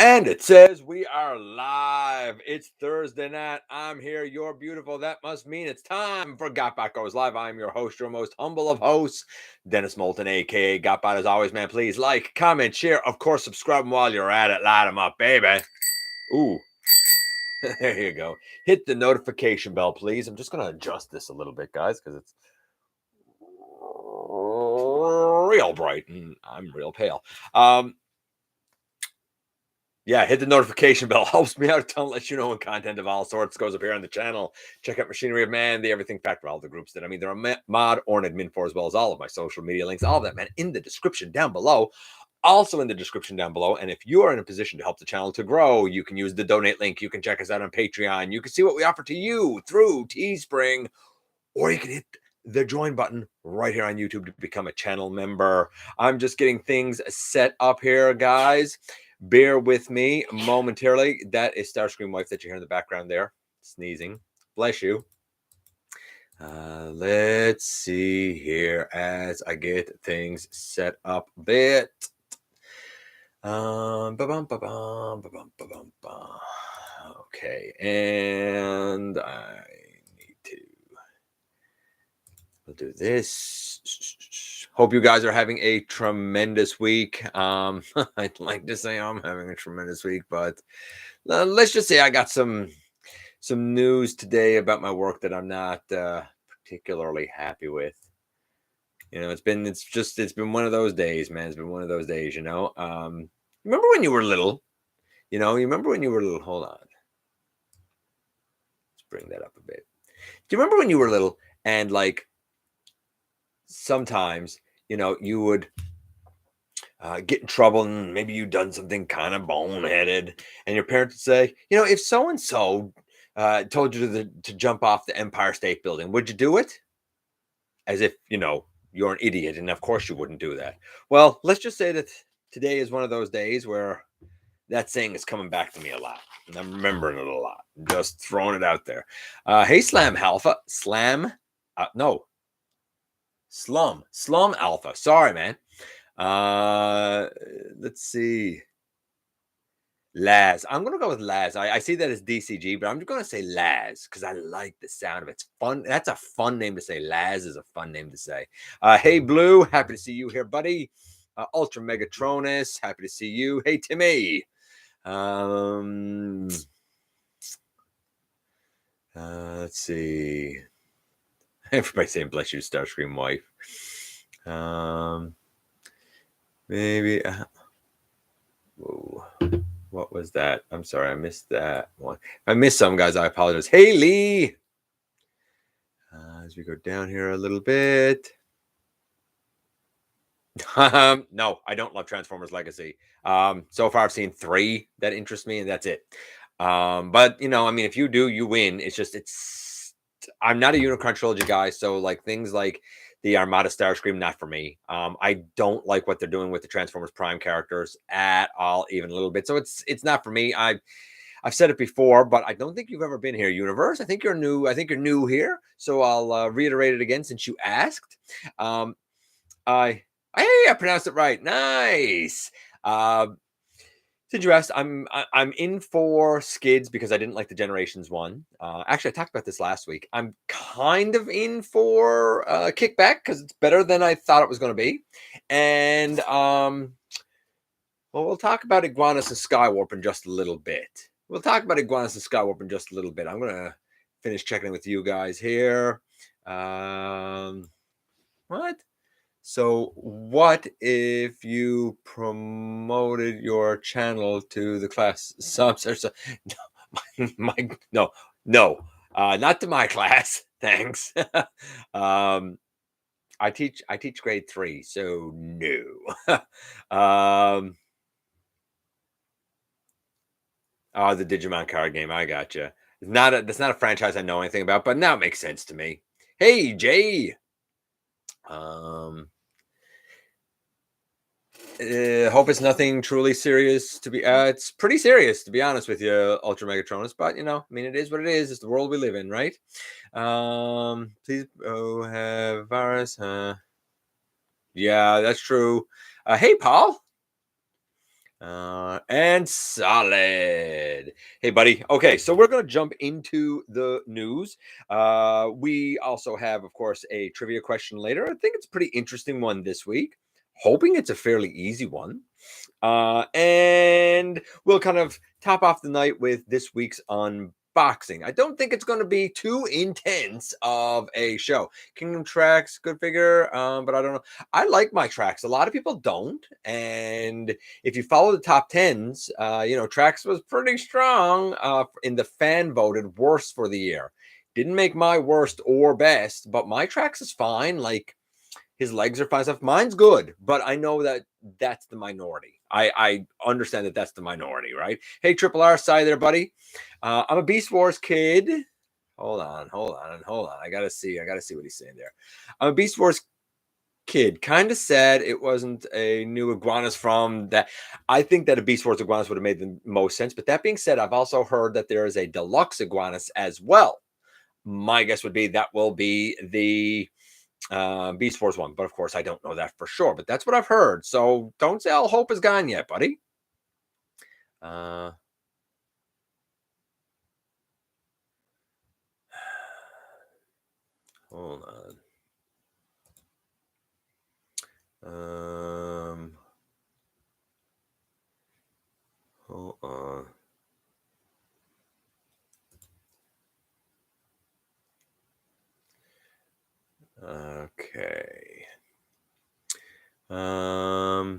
And it says we are live. It's Thursday night. I'm here. You're beautiful. That must mean it's time for GotBot Goes Live. I'm your host, your most humble of hosts, Dennis Moulton, aka GotBot. As always, man, please like, comment, share. Of course, subscribe. And while you're at it, light them up, baby. Ooh, there you go. Hit the notification bell, please. I'm just going to adjust this a little bit, guys, because it's real bright and I'm real pale. Yeah, hit the notification bell. Helps me out a ton. Let you know when content of all sorts goes up here on the channel. Check out Machinery of Man, the Everything Factor, all the groups that I'm either a mod or an admin for, as well as all of my social media links, all of that, man, in the description down below. Also in the description down below. And if you are in a position to help the channel to grow, you can use the donate link. You can check us out on Patreon. You can see what we offer to you through Teespring, or you can hit the join button right here on YouTube to become a channel member. I'm just getting things set up here, guys. Bear with me momentarily. That is Starscream Wife that you hear in the background there, sneezing. Bless you. Let's see here as I get things set up a bit. Okay, and we'll do this. Hope you guys are having a tremendous week. I'd like to say I'm having a tremendous week, but let's just say I got some news today about my work that I'm not particularly happy with. You know, it's been one of those days, man. It's been one of those days, you know. Remember when you were little? You know, you remember when you were little? Hold on. Let's bring that up a bit. Do you remember when you were little and like sometimes, you know, you would get in trouble and maybe you'd done something kind of boneheaded, and your parents would say, you know, if so-and-so told you to jump off the Empire State Building, would you do it? As if, you know, you're an idiot, and of course you wouldn't do that. Well, let's just say that today is one of those days where that saying is coming back to me a lot, and I'm remembering it a lot. Just throwing it out there. Hey, Slum Alpha. Sorry, man. Let's see. Laz. I'm going to go with Laz. I see that as DCG, but I'm just going to say Laz because I like the sound of it. It's fun. That's a fun name to say. Laz is a fun name to say. Hey, Blue. Happy to see you here, buddy. Ultra Megatronus. Happy to see you. Hey, Timmy. Let's see. Everybody saying bless you, Starscream Wife. Maybe. Whoa. What was that? I'm sorry, I missed that one. If I missed some, guys, I apologize. Hey, Lee. As we go down here a little bit. No, I don't love Transformers Legacy. So far, I've seen 3 that interest me, and that's it. But, you know, I mean, if you do, you win. I'm not a Unicron Trilogy guy, so, like, things like the Armada Starscream, not for me. I don't like what they're doing with the Transformers Prime characters at all, even a little bit. So it's not for me. I've said it before, but I don't think you've ever been here, Universe. I think you're new. I think you're new here. So I'll reiterate it again since you asked. Hey, I pronounced it right. Nice. Since you asked, I'm in for Skids because I didn't like the Generations one. Actually, I talked about this last week. I'm kind of in for Kickback because it's better than I thought it was going to be. And well, we'll talk about Ignuanus and Skywarp in just a little bit. I'm going to finish checking in with you guys here. What? So what if you promoted your channel to the class subs? No, not to my class. Thanks. I teach grade 3, so no. The Digimon card game. I gotcha. That's not a franchise I know anything about, but now it makes sense to me. Hey, Jay. Hope it's nothing truly serious to be. It's pretty serious, to be honest with you, Ultra Megatronus. But you know, I mean, it is what it is. It's the world we live in, right? Please have virus. Yeah, that's true. Hey, Paul. And solid. Hey, buddy. Okay, so we're going to jump into the news. We also have, of course, a trivia question later. I think it's a pretty interesting one this week. Hoping it's a fairly easy one. And we'll kind of top off the night with this week's unboxing. I don't think it's going to be too intense of a show. Kingdom Tracks, good figure, but I don't know. I like my tracks. A lot of people don't. And if you follow the top tens, Tracks was pretty strong in the fan voted worst for the year. Didn't make my worst or best, but my Tracks is fine. Like, his legs are fine stuff. Mine's good, but I know that that's the minority. I understand that that's the minority, right? Hey, Triple R, side there, buddy. I'm a Beast Wars kid. Hold on. I gotta see what he's saying there. I'm a Beast Wars kid. Kind of sad it wasn't a new Iguanas from that. I think that a Beast Wars Iguanas would have made the most sense. But that being said, I've also heard that there is a deluxe Iguanas as well. My guess would be that will be the Beast Wars one, but of course I don't know that for sure, but that's what I've heard. So don't say all hope is gone yet, buddy. Hold on. Hold on. Okay. All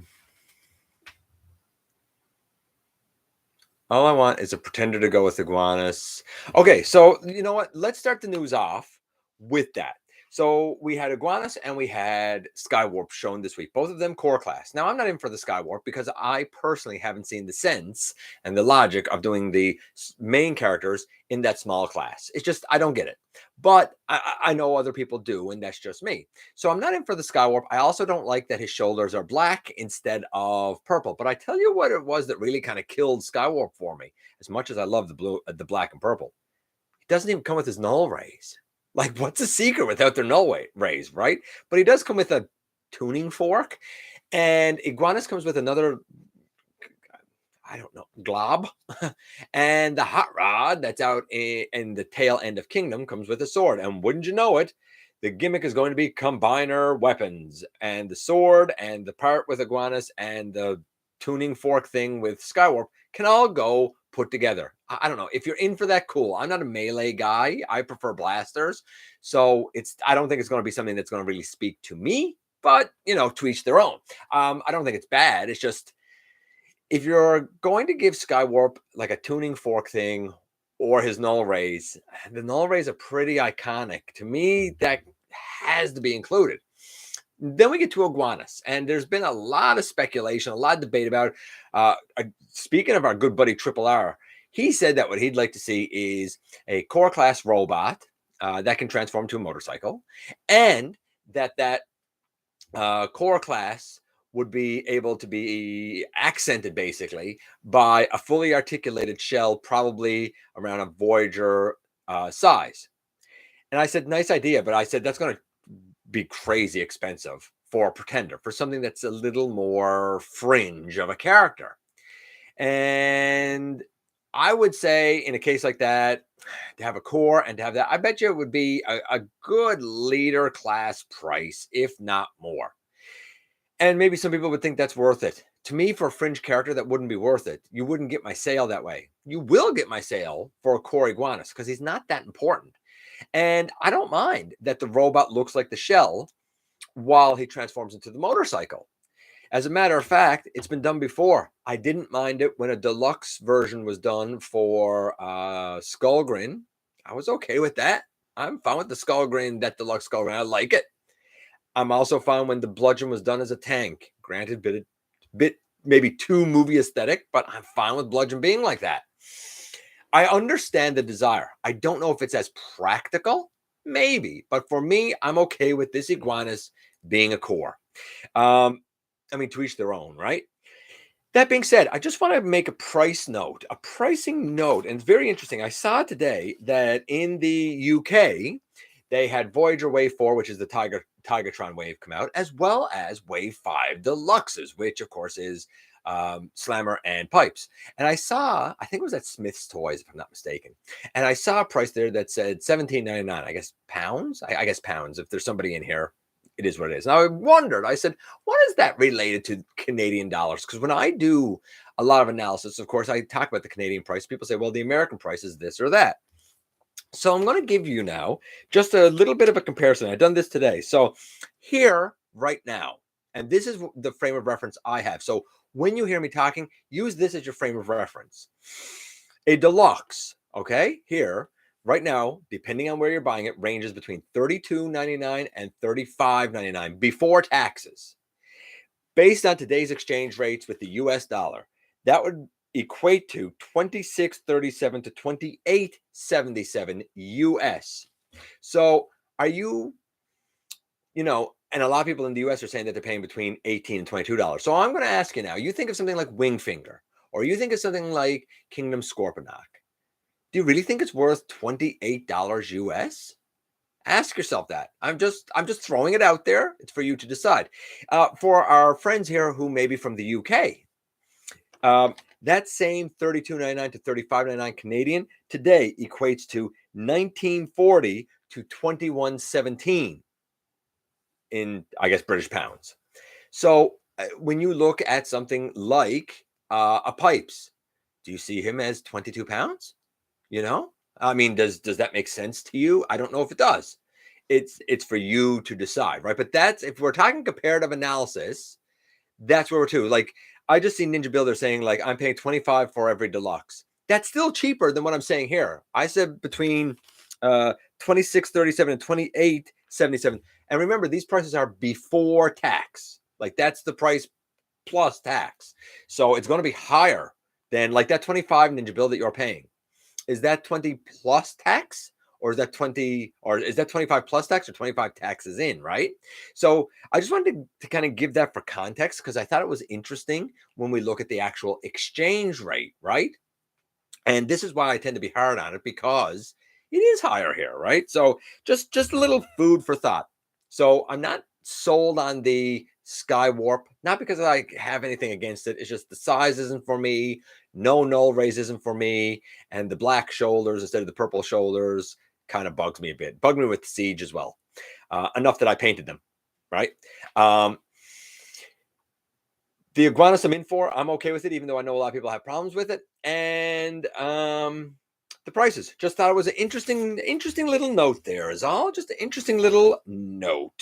I want is a pretender to go with Iguanas. Okay, so you know what? Let's start the news off with that. So we had Iguanas and we had Skywarp shown this week. Both of them core class. Now I'm not in for the Skywarp because I personally haven't seen the sense and the logic of doing the main characters in that small class. It's just I don't get it. But I know other people do, and that's just me. So I'm not in for the Skywarp. I also don't like that his shoulders are black instead of purple. But I tell you what it was that really kind of killed Skywarp for me. As much as I love the blue, the black and purple, he doesn't even come with his null rays. Like, what's the secret without their null rays, right? But he does come with a tuning fork, and Iguanas comes with another, I don't know, glob. And the hot rod that's out in the tail end of Kingdom comes with a sword. And wouldn't you know it, the gimmick is going to be combiner weapons. And the sword and the part with Iguanas and the tuning fork thing with Skywarp can all go put together. I don't know. If you're in for that, cool. I'm not a melee guy. I prefer blasters. So I don't think it's going to be something that's going to really speak to me. But, to each their own. I don't think it's bad. It's just, if you're going to give Skywarp like a tuning fork thing or his null rays, the null rays are pretty iconic. To me, that has to be included. Then we get to Iguanas, and there's been a lot of speculation, a lot of debate about speaking of our good buddy Triple R, he said that what he'd like to see is a core class robot that can transform to a motorcycle, and that core class would be able to be accented basically by a fully articulated shell, probably around a Voyager size. And I said, nice idea, but I said that's going to be crazy expensive for a pretender, for something that's a little more fringe of a character. And I would say in a case like that, to have a core and to have that, I bet you it would be a good leader class price, if not more. And maybe some people would think that's worth it. To me, for a fringe character, that wouldn't be worth it. You wouldn't get my sale that way. You will get my sale for a core Iguanas because he's not that important. And I don't mind that the robot looks like the shell while he transforms into the motorcycle. As a matter of fact, it's been done before. I didn't mind it when a deluxe version was done for Skullgrin. I was okay with that. I'm fine with the Skullgrin, that deluxe Skullgrin. I like it. I'm also fine when the bludgeon was done as a tank. Granted, bit maybe too movie aesthetic, but I'm fine with bludgeon being like that. I understand the desire. I don't know if it's as practical, maybe, but for me, I'm okay with this Iguanas being a core. To each their own, right? That being said, I just want to make a pricing note, and it's very interesting. I saw today that in the UK, they had Voyager Wave 4, which is the Tigatron wave, come out, as well as Wave 5 Deluxes, which, of course, is slammer and pipes. And I saw, I think it was at Smith's Toys, if I'm not mistaken. And I saw a price there that said $17.99. I guess pounds. I guess pounds. If there's somebody in here, it is what it is. And I wondered. I said, what is that related to Canadian dollars? Because when I do a lot of analysis, of course, I talk about the Canadian price. People say, well, the American price is this or that. So I'm going to give you now just a little bit of a comparison. I've done this today. So here, right now, and this is the frame of reference I have. So when you hear me talking, use this as your frame of reference. A deluxe, okay, here, right now, depending on where you're buying it, ranges between $32.99 and $35.99 before taxes. Based on today's exchange rates with the US dollar, that would equate to $26.37 to $28.77 US. So are you, and a lot of people in the US are saying that they're paying between $18 and $22. So I'm going to ask you now, you think of something like Wingfinger, or you think of something like Kingdom Scorponok. Do you really think it's worth $28 US? Ask yourself that. I'm just throwing it out there. It's for you to decide. For our friends here who may be from the UK, that same $32.99 to $35.99 Canadian today equates to $19.40 to $21.17 in, I guess, British pounds. So when you look at something like a pipes, do you see him as 22 pounds? I mean, does that make sense to you? I don't know if it does. It's for you to decide, right? But that's, if we're talking comparative analysis, that's where we're to. Like, I just see Ninja Builder saying, like, I'm paying 25 for every deluxe. That's still cheaper than what I'm saying here. I said between 26.37 and 28.77. And remember, these prices are before tax. Like, that's the price plus tax. So it's going to be higher than like that 25 Ninja Build that you're paying. Is that 20 plus tax, or is that 20, or is that 25 plus tax, or 25 taxes in, right? So I just wanted to kind of give that for context, because I thought it was interesting when we look at the actual exchange rate, right? And this is why I tend to be hard on it, because it is higher here, right? So just a little food for thought. So I'm not sold on the Skywarp, not because I have anything against it. It's just the size isn't for me. No null raise isn't for me. And the black shoulders instead of the purple shoulders kind of bugs me a bit. Bugged me with Siege as well. Enough that I painted them, right? The Ignuanus I'm in for, I'm okay with it, even though I know a lot of people have problems with it. And the prices, just thought it was an interesting little note there is all. Just an interesting little note.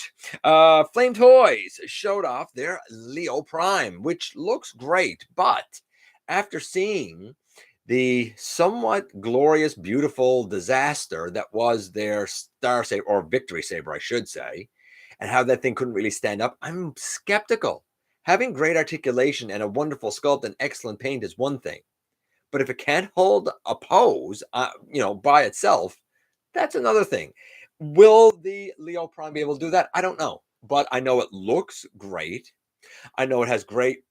Flame Toys showed off their Leo Prime, which looks great. But after seeing the somewhat glorious, beautiful disaster that was their Star Saber, or Victory Saber, I should say, and how that thing couldn't really stand up, I'm skeptical. Having great articulation and a wonderful sculpt and excellent paint is one thing. But if it can't hold a pose, by itself, that's another thing. Will the Leo Prime be able to do that? I don't know. But I know it looks great. I know it has great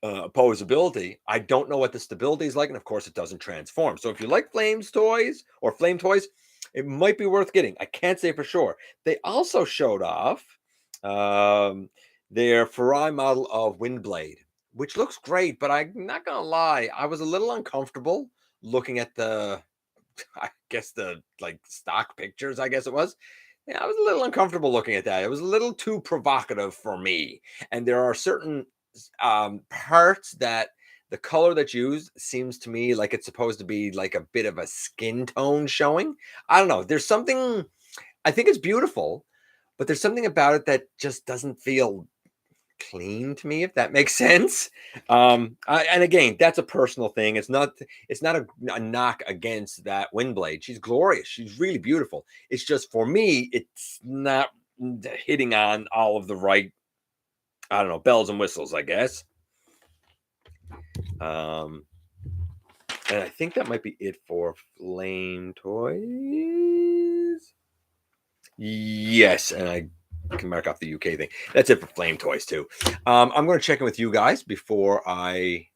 posability. I don't know what the stability is like. And of course, it doesn't transform. So if you like Flame Toys, it might be worth getting. I can't say for sure. They also showed off their Farai model of Windblade, which looks great, but I'm not gonna lie, I was a little uncomfortable looking at the stock pictures, I guess it was. Yeah, I was a little uncomfortable looking at that. It was a little too provocative for me. And there are certain parts that the color that's used seems to me like it's supposed to be like a bit of a skin tone showing. I don't know. There's something, I think it's beautiful, but there's something about it that just doesn't feel clean to me, if that makes sense. And again, that's a personal thing. It's not a knock against that Windblade. She's glorious. She's really beautiful. It's just, for me, it's not hitting on all of the right, I don't know, bells and whistles, I guess. And I think that might be it for Flame Toys. Yes, and I can mark off the UK thing. That's it for Flame Toys too. I'm going to check in with you guys before I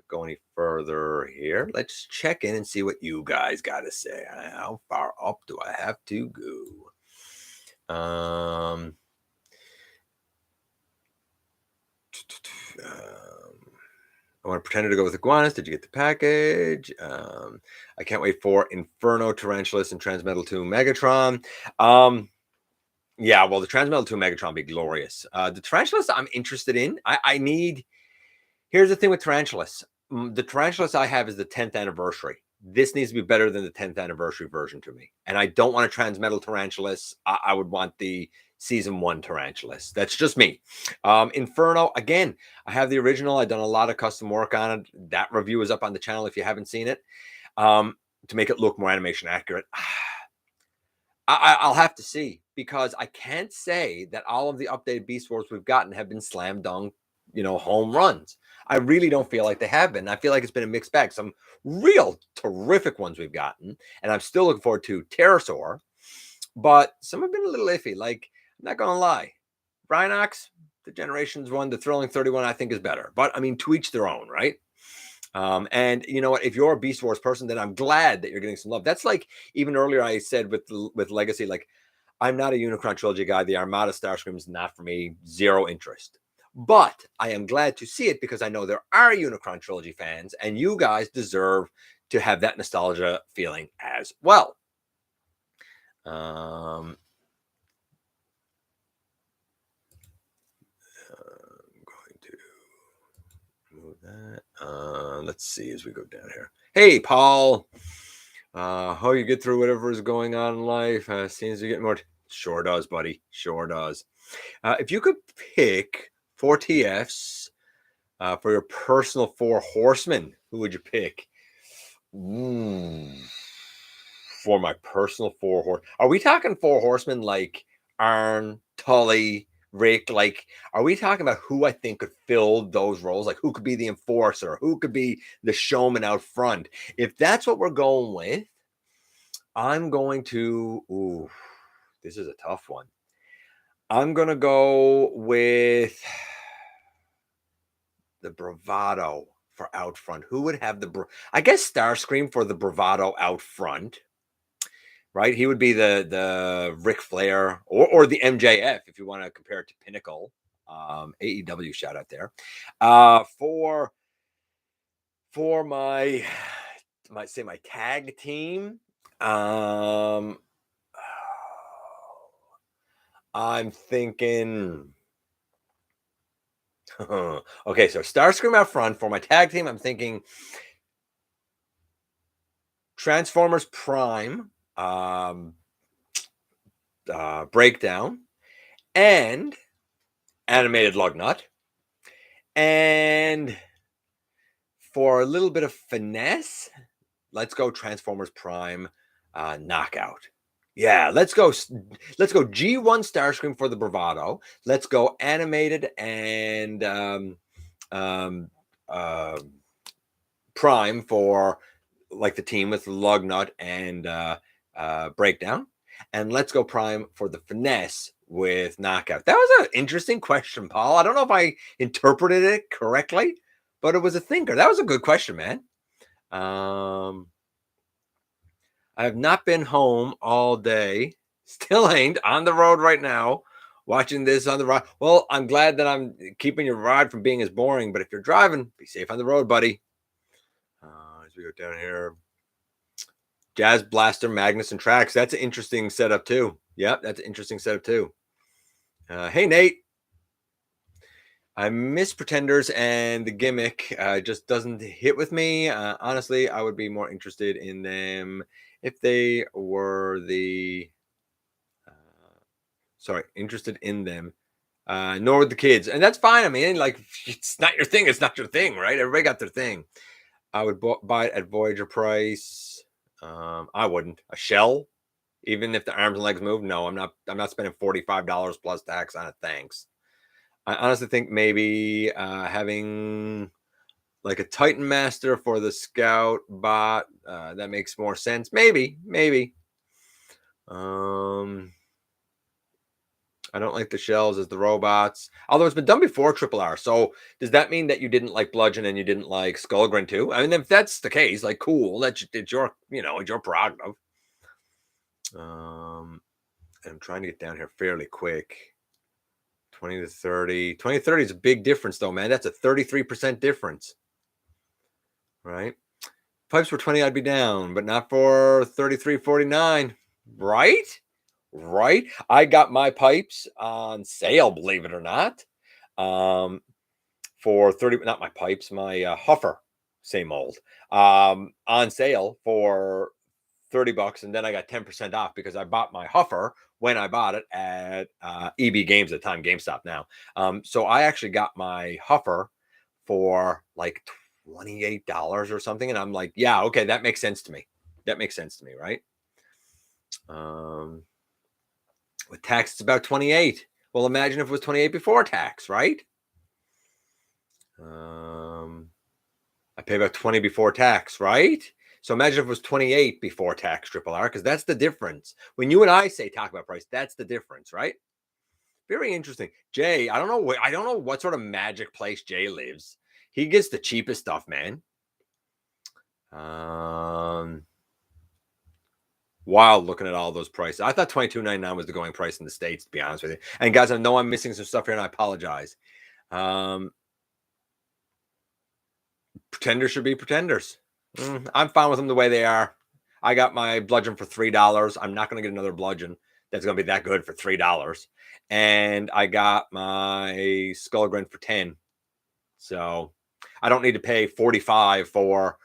go any further here. Let's check in and see what you guys got to say. How far up do I have to go? I want Pretender to go with Ignuanus. Did you get the package? I can't wait for Inferno, Tarantulas, and Transmetal 2 Megatron. Yeah, well, the Transmetal 2 Megatron be glorious. The Tarantulas I'm interested in. I need. Here's the thing with Tarantulas. The Tarantulas I have is the 10th anniversary. This needs to be better than the 10th anniversary version to me. And I don't want a Transmetal Tarantulas. I would want the season 1 Tarantulas. That's just me. Inferno, again, I have the original. I've done a lot of custom work on it. That review is up on the channel if you haven't seen it. To make it look more animation accurate. I'll have to see, because I can't say that all of the updated Beast Wars we've gotten have been slam dunk, home runs. I really don't feel like they have been. I feel like it's been a mixed bag. Some real terrific ones we've gotten, and I'm still looking forward to Pterosaur, but some have been a little iffy. Like, I'm not gonna lie, Rhinox, the Generations one, the Thrilling 31, I think is better. But I mean, to each their own, right? And you know what? If you're a Beast Wars person, then I'm glad that you're getting some love. That's like, even earlier I said with Legacy, like, I'm not a Unicron trilogy guy. The Armada Starscream is not for me. Zero interest. But I am glad to see it, because I know there are Unicron trilogy fans, and you guys deserve to have that nostalgia feeling as well. I'm going to move that. Let's see as we go down here. Hey, Paul. How you get through whatever is going on in life? Seems to get more. Sure does, buddy. Sure does. If you could pick 4 TFs for your personal 4 horsemen, who would you pick? For my personal 4 horse, are we talking 4 horsemen like Arn, Tully, Rick? Like, are we talking about who I think could fill those roles? Like, who could be the enforcer? Who could be the showman out front? If that's what we're going with, I'm going to. Ooh, this is a tough one. I'm going to go with the bravado for out front. Who would have I guess Starscream for the bravado out front, right? He would be the Ric Flair or the MJF, if you want to compare it to Pinnacle. AEW shout out there. For my tag team, I'm thinking. Okay, so Starscream out front. For my tag team, I'm thinking Transformers Prime, Breakdown, and Animated Lugnut. And for a little bit of finesse, let's go Transformers Prime, Knockout. Yeah, let's go G1 Starscream for the bravado. Let's go animated and Prime for like the team with Lugnut and Breakdown. And let's go Prime for the finesse with Knockout. That was an interesting question, Paul. I don't know if I interpreted it correctly, but it was a thinker. That was a good question, man. I have not been home all day. Still ain't. On the road right now, watching this on the ride. Well, I'm glad that I'm keeping your ride from being as boring. But if you're driving, be safe on the road, buddy. As we go down here, Jazz Blaster, Magnus, and Trax. That's an interesting setup too. Yep, that's an interesting setup too. Hey, Nate. I miss Pretenders, and the gimmick just doesn't hit with me. Honestly, I would be more interested in them if they were interested in them, nor with the kids. And that's fine. I mean, like, it's not your thing. It's not your thing, right? Everybody got their thing. I would buy it at Voyager price. I wouldn't. A shell, even if the arms and legs move. No, I'm not spending $45 plus tax on it. Thanks. I honestly think maybe having like a Titan Master for the Scout bot, that makes more sense. Maybe. I don't like the shells as the robots, although it's been done before Triple R. So does that mean that you didn't like Bludgeon and you didn't like Skullgrin too? I mean, if that's the case, like, cool. It's your, it's your prerogative. And I'm trying to get down here fairly quick. 20 to 30. 20 to 30 is a big difference, though, man. That's a 33% difference. right? Pipes for 20, I'd be down, but not for 33.49, right? Right. I got my pipes on sale, believe it or not. For 30, not my pipes, my Huffer, same old. On sale for $30, and then I got 10% off because I bought my Huffer when I bought it at EB Games at the time, GameStop now. So I actually got my Huffer for like $28 or something, and I'm like, yeah, okay, that makes sense to me. That makes sense to me, right? With tax, it's about 28. Well, imagine if it was 28 before tax, right? I pay about 20 before tax, right? So imagine if it was 28 before tax, Triple R, because that's the difference. When you and I say talk about price, that's the difference, right? Very interesting. Jay, I don't know what sort of magic place Jay lives. He gets the cheapest stuff, man. Wild looking at all those prices. I thought $22.99 was the going price in the States, to be honest with you. And guys, I know I'm missing some stuff here, and I apologize. Pretenders should be pretenders. I'm fine with them the way they are. I got my bludgeon for $3. I'm not going to get another bludgeon that's going to be that good for $3. And I got my Skullgrin for 10. So I don't need to pay 45 for,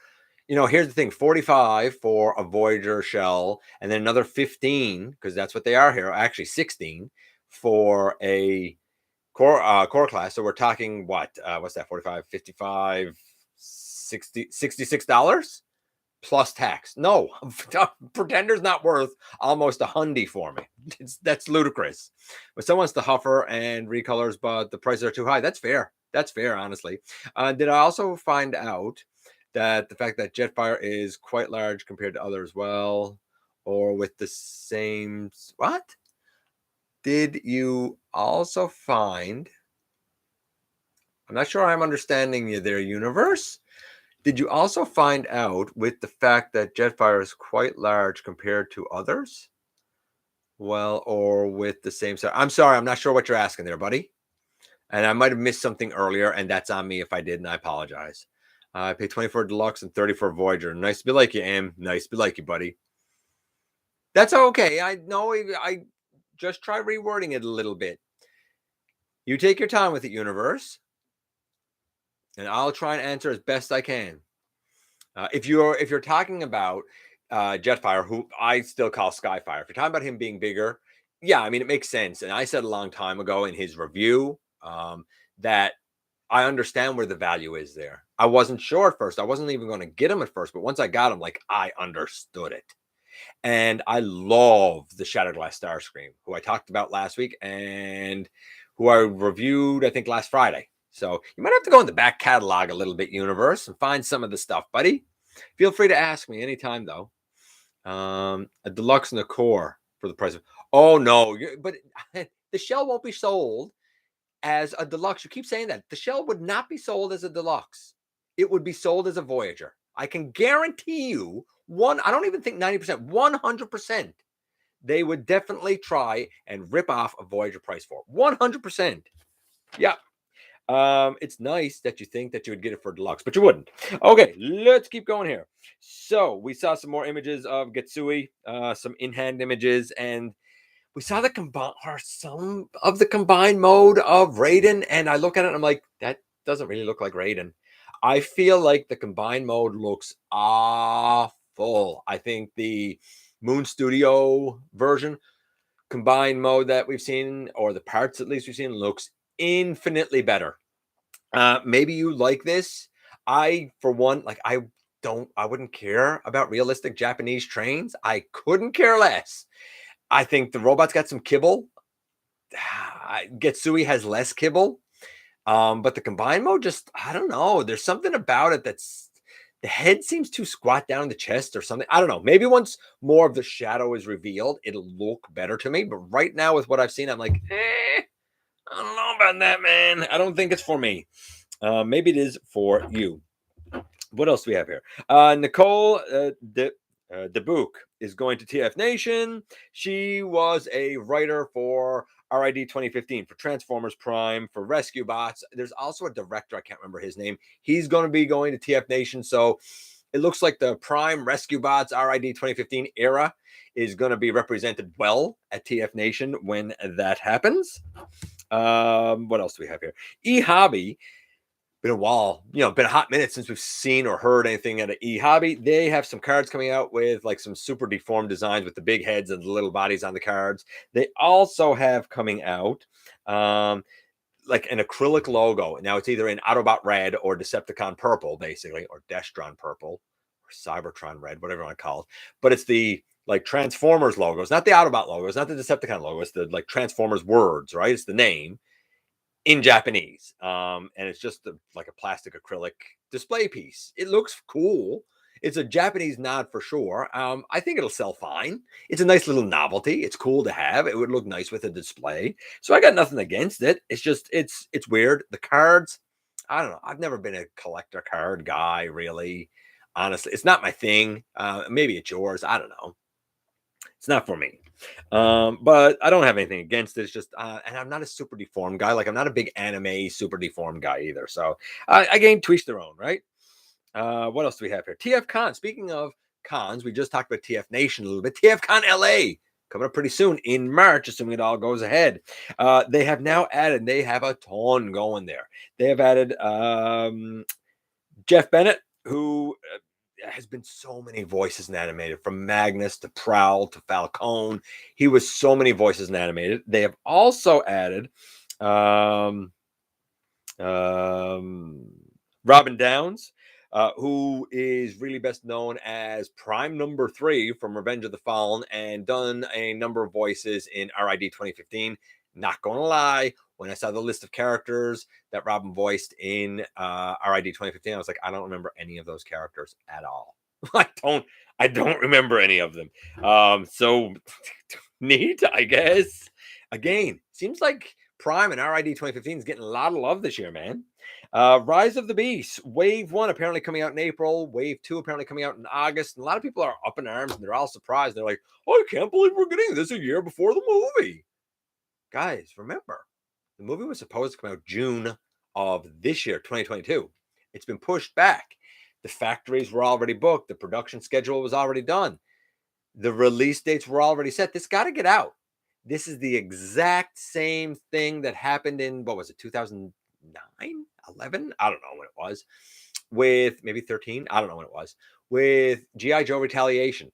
here's the thing, 45 for a Voyager shell, and then another 15, because that's what they are here, actually 16 for a core class. So we're talking what's that, 45, 55, 60, $66 plus tax. No, Pretender's not worth almost $100 for me. That's ludicrous. But someone's the Huffer and recolors, but the prices are too high. That's fair. That's fair, honestly. Did I also find out that the fact that Jetfire is quite large compared to others, well, or with the same, what? Did you also find, I'm not sure I'm understanding you there, Universe. Did you also find out with the fact that Jetfire is quite large compared to others? Well, or with the same size? I'm sorry, I'm not sure what you're asking there, buddy. And I might have missed something earlier, and that's on me if I did, and I apologize. I paid 20 for Deluxe and 30 for Voyager. Nice to be like you, Em. Nice to be like you, buddy. That's okay. I know. I just try rewording it a little bit. You take your time with it, Universe, and I'll try and answer as best I can. If you're talking about Jetfire, who I still call Skyfire, if you're talking about him being bigger, yeah, I mean, it makes sense. And I said a long time ago in his review that I understand where the value is there. I wasn't sure at first. I wasn't even going to get him at first, but once I got him, like, I understood it. And I love the Shatterglass Starscream, who I talked about last week and who I reviewed, I think, last Friday. So you might have to go in the back catalog a little bit, Universe, and find some of the stuff, buddy. Feel free to ask me anytime, though. A Deluxe and a Core for the price of... Oh, no. But the shell won't be sold as a Deluxe. You keep saying that. The shell would not be sold as a Deluxe. It would be sold as a Voyager. I can guarantee you, I don't even think 90%, 100%, they would definitely try and rip off a Voyager price for 100%. Yeah. It's nice that you think that you would get it for Deluxe, but you wouldn't. Okay, let's keep going here. So we saw some more images of Getsui, some in-hand images, and we saw some of the combined mode of Raiden, and I look at it and I'm like, that doesn't really look like Raiden. I feel like the combined mode looks awful. I think the Moon Studio version combined mode that we've seen, or the parts at least we've seen, looks infinitely better. Maybe you like this. I, for one, I wouldn't care about realistic Japanese trains. I couldn't care less. I think the robot's got some kibble. Getsui has less kibble. But the combined mode, just, I don't know. There's something about it that's, the head seems too squat down the chest or something. I don't know. Maybe once more of the shadow is revealed, it'll look better to me. But right now, with what I've seen, I'm like, I don't know about that, man. I don't think it's for me. Maybe it is for you. What else do we have here? Nicole DeBook is going to TF Nation. She was a writer for RID 2015 for Transformers Prime, for Rescue Bots. There's also a director, I can't remember his name. He's going to be going to TF Nation. So it looks like the Prime Rescue Bots RID 2015 era is going to be represented well at TF Nation when that happens. What else do we have here? eHobby. Been a while, been a hot minute since we've seen or heard anything at eHobby. They have some cards coming out with like some super deformed designs with the big heads and the little bodies on the cards. They also have coming out like an acrylic logo. Now it's either in Autobot red or Decepticon purple, basically, or Destron purple or Cybertron red, whatever you want to call it. But it's the like Transformers logos, not the Autobot logos, not the Decepticon logo. It's the like Transformers words, right? It's the name in Japanese. And it's just like a plastic acrylic display piece. It looks cool. It's a Japanese nod for sure. I think it'll sell fine. It's a nice little novelty. It's cool to have. It would look nice with a display. So I got nothing against it. It's just, it's weird. The cards, I don't know. I've never been a collector card guy, really. Honestly, it's not my thing. Maybe it's yours. I don't know. It's not for me. But I don't have anything against it. It's just, and I'm not a super deformed guy. Like I'm not a big anime super deformed guy either. So again, to each their own, right? What else do we have here? TF Con. Speaking of cons, we just talked about TF Nation a little bit. TF Con LA coming up pretty soon in March, assuming it all goes ahead. They have now added, they have a ton going there. They have added Jeff Bennett, who has been so many voices in animated, from Magnus to Prowl to Falcone. He was so many voices in animated. They have also added Robin Downs, who is really best known as Prime Number 3 from Revenge of the Fallen, and done a number of voices in RID 2015. Not gonna lie, when I saw the list of characters that Robin voiced in RID 2015, I was like, I don't remember any of those characters at all. I don't remember any of them. So neat, I guess. Again, seems like Prime and RID 2015 is getting a lot of love this year, man. Rise of the Beast, Wave 1 apparently coming out in April, Wave 2 apparently coming out in August, and a lot of people are up in arms and they're all surprised. They're like, oh, I can't believe we're getting this a year before the movie. Guys, remember, the movie was supposed to come out June of this year, 2022. It's been pushed back. The factories were already booked. The production schedule was already done. The release dates were already set. This got to get out. This is the exact same thing that happened in, what was it, 2009, 11? I don't know when it was. With maybe 13. I don't know when it was. With G.I. Joe Retaliation.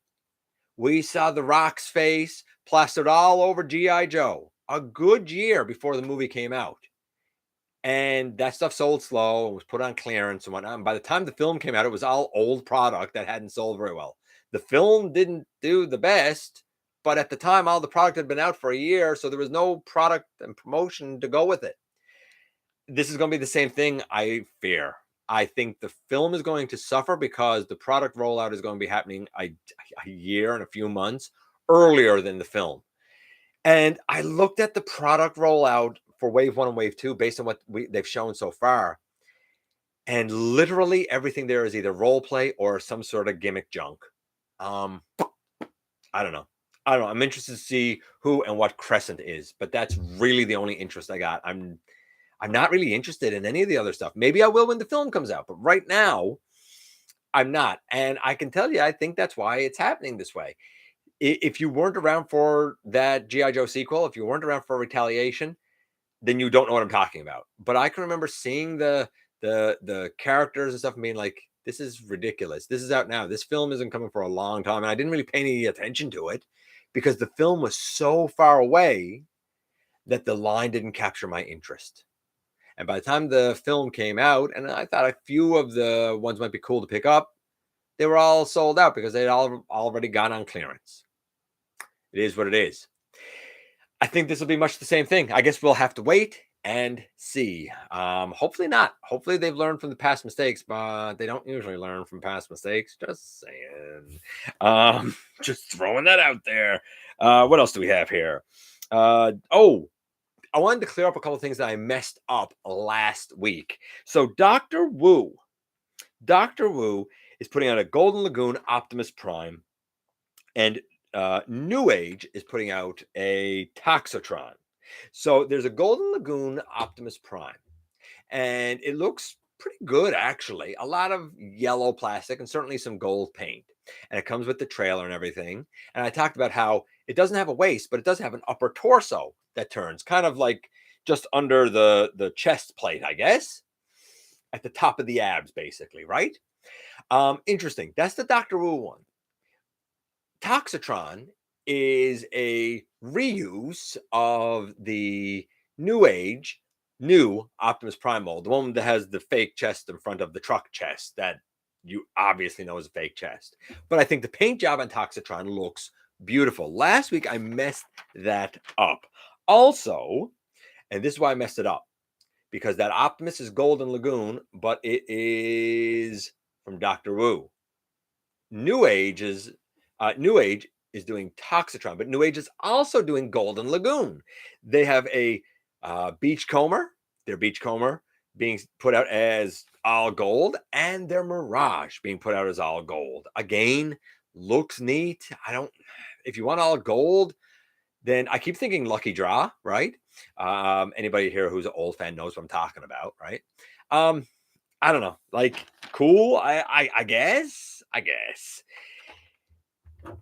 We saw The Rock's face plastered all over G.I. Joe a good year before the movie came out. And that stuff sold slow and was put on clearance and whatnot. And by the time the film came out, it was all old product that hadn't sold very well. The film didn't do the best, but at the time, all the product had been out for a year, so there was no product and promotion to go with it. This is going to be the same thing, I fear. I think the film is going to suffer because the product rollout is going to be happening a year and a few months earlier than the film. And I looked at the product rollout for Wave 1 and Wave 2 based on what they've shown so far. And literally everything there is either role play or some sort of gimmick junk. I don't know. I'm interested to see who and what Crescent is, but that's really the only interest I got. I'm not really interested in any of the other stuff. Maybe I will when the film comes out, but right now I'm not. And I can tell you, I think that's why it's happening this way. If you weren't around for that G.I. Joe sequel, if you weren't around for Retaliation, then you don't know what I'm talking about. But I can remember seeing the characters and stuff and being like, this is ridiculous. This is out now. This film isn't coming for a long time. And I didn't really pay any attention to it because the film was so far away that the line didn't capture my interest. And by the time the film came out, and I thought a few of the ones might be cool to pick up, they were all sold out because they'd all already gone on clearance. It is what it is. I think this will be much the same thing. I guess we'll have to wait and see. Hopefully not. Hopefully they've learned from the past mistakes, but they don't usually learn from past mistakes. Just saying. Just throwing that out there. What else do we have here? I wanted to clear up a couple of things that I messed up last week. So Dr. Wu is putting out a Golden Lagoon Optimus Prime, and New Age is putting out a Toxotron. So there's a Golden Lagoon Optimus Prime, and it looks pretty good actually. A lot of yellow plastic and certainly some gold paint. And it comes with the trailer and everything. And I talked about how it doesn't have a waist, but it does have an upper torso that turns kind of like just under the chest plate, I guess, at the top of the abs, basically, right? Interesting. That's the Doctor Wu one. Toxitron is a reuse of the new Optimus Prime mold, the one that has the fake chest in front of the truck chest that you obviously know is a fake chest. But I think the paint job on Toxitron looks beautiful. Last week I messed that up. Also, and this is why I messed it up, because that Optimus is Golden Lagoon, but it is from Doctor Wu. New Age is doing Toxitron, but New Age is also doing Golden Lagoon. They have a Beachcomber, their Beachcomber being put out as all gold, and their Mirage being put out as all gold. Again, looks neat. If you want all gold, then I keep thinking Lucky Draw, right? Anybody here who's an old fan knows what I'm talking about, right? I don't know, like cool. I guess.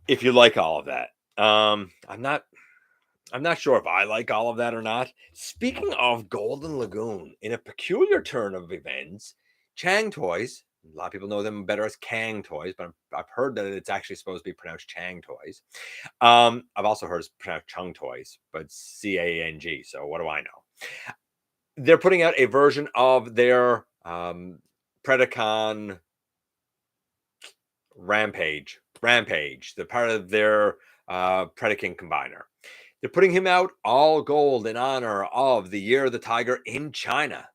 If you like all of that. I'm not sure if I like all of that or not. Speaking of Golden Lagoon, in a peculiar turn of events, Chang Toys, a lot of people know them better as Kang Toys, but I've heard that it's actually supposed to be pronounced Chang Toys. I've also heard it's pronounced Chung Toys, but Cang. So what do I know? They're putting out a version of their Predacon Rampage, the part of their Predaking combiner. They're putting him out all gold in honor of the Year of the Tiger in China.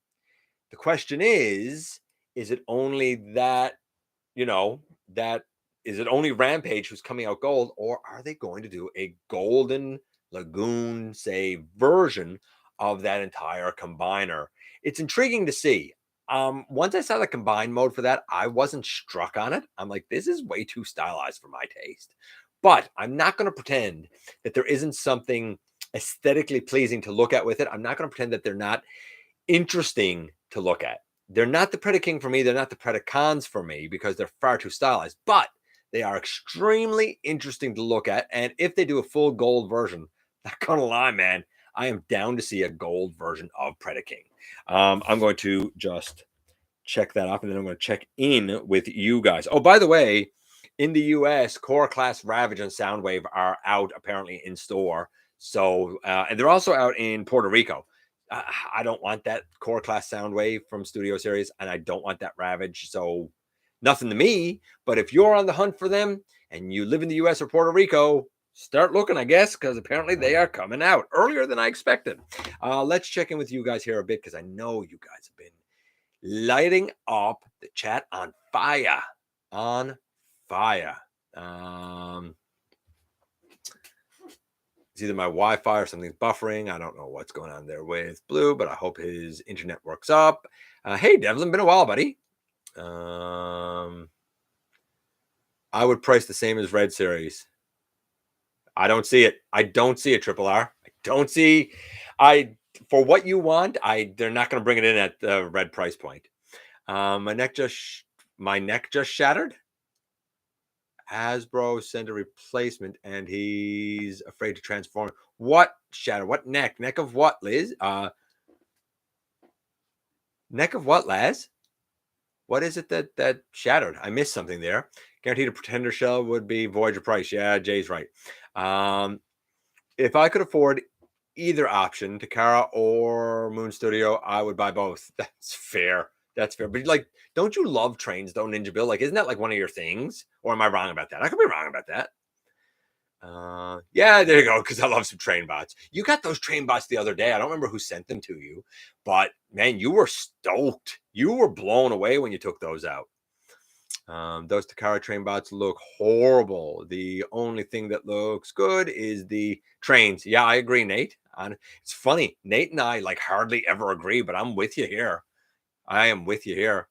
The question is it only that, is it only Rampage who's coming out gold, or are they going to do a Golden Lagoon, say, version of that entire combiner? It's intriguing to see. Once I saw the combined mode for that, I wasn't struck on it. I'm like, this is way too stylized for my taste. But I'm not going to pretend that there isn't something aesthetically pleasing to look at with it. I'm not going to pretend that they're not interesting to look at. They're not the Predaking for me. They're not the Predacons for me because they're far too stylized. But they are extremely interesting to look at. And if they do a full gold version, not going to lie, man, I am down to see a gold version of Predaking. I'm going to just check that off, and then I'm going to check in with you guys. Oh, by the way, in the US, Core Class Ravage and Soundwave are out apparently in store. So, and they're also out in Puerto Rico. I don't want that Core Class Soundwave from Studio Series, and I don't want that Ravage. So, nothing to me. But if you're on the hunt for them and you live in the US or Puerto Rico, start looking, I guess, because apparently they are coming out earlier than I expected. Let's check in with you guys here a bit, because I know you guys have been lighting up the chat on fire. It's either my Wi-Fi or something's buffering. I don't know what's going on there with Blue, but I hope his internet works up. Hey, Devlin, been a while, buddy. I would price the same as Red Series. I don't see it. Triple R. I don't see. For what you want, they're not going to bring it in at the red price point. My neck just shattered. Hasbro sent a replacement, and he's afraid to transform. What shattered? What neck? Neck of what, Liz? Neck of what, Laz? What is it that shattered? I missed something there. Guaranteed a Pretender shell would be Voyager price. Yeah, Jay's right. If I could afford either option, Takara or Moon Studio, I would buy both. That's fair. But like, don't you love trains though, Ninja Bill? Like, isn't that like one of your things? Or am I wrong about that? I could be wrong about that. Yeah, there you go. Because I love some train bots. You got those train bots the other day. I don't remember who sent them to you, but man, you were stoked. You were blown away when you took those out. Those Takara train bots look horrible. The only thing that looks good is the trains. Yeah, I agree, Nate. It's funny. Nate and I like hardly ever agree, but I'm with you here. I am with you here.